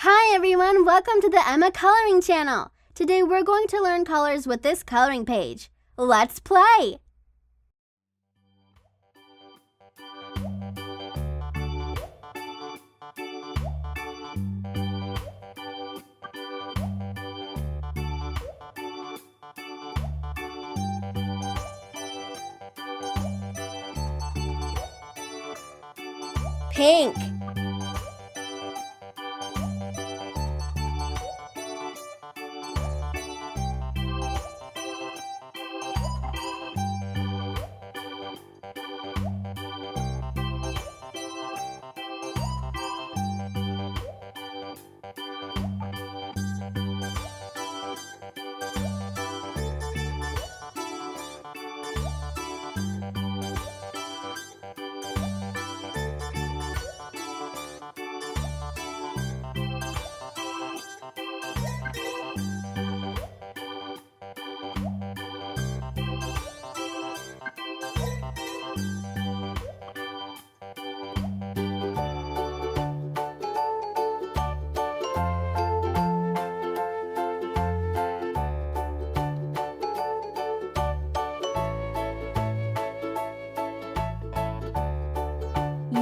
Hi everyone, welcome to the Emma Coloring Channel. Today we're going to learn colors with this coloring page. Let's play! Pink,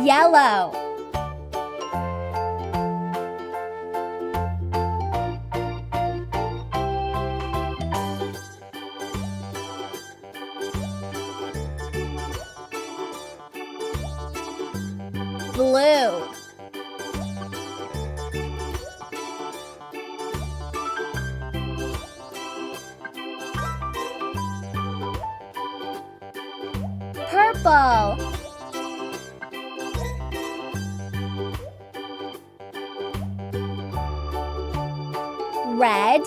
yellow, blue, purple, red,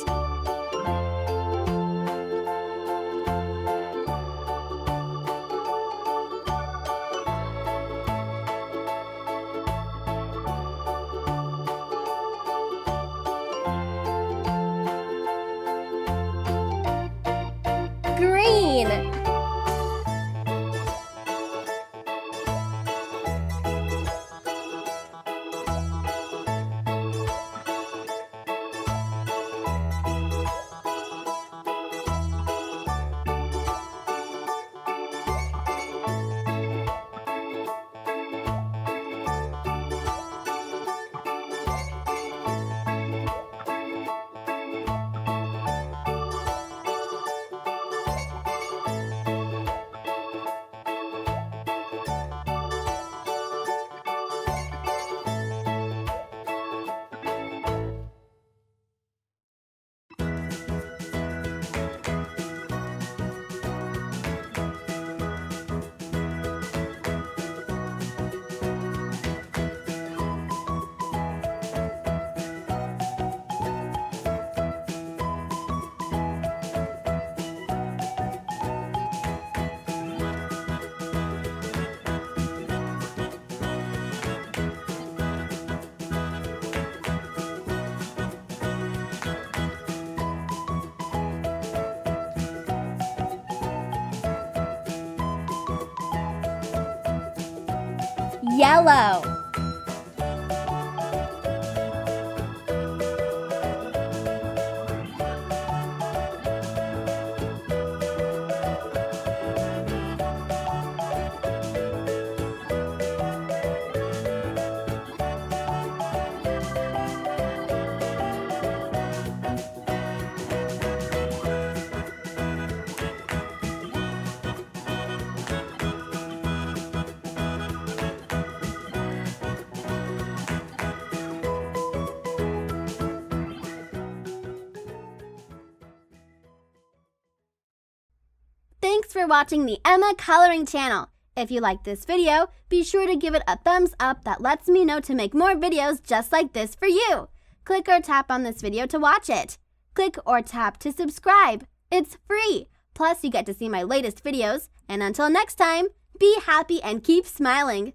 green, yellow, Thanks for watching the Emma Coloring Channel. If you liked this video, be sure to give it a thumbs up that lets me know to make more videos just like this for you. Click or tap on this video to watch it. Click or tap to subscribe. It's free. Plus, you get to see my latest videos. And until next time, be happy and keep smiling.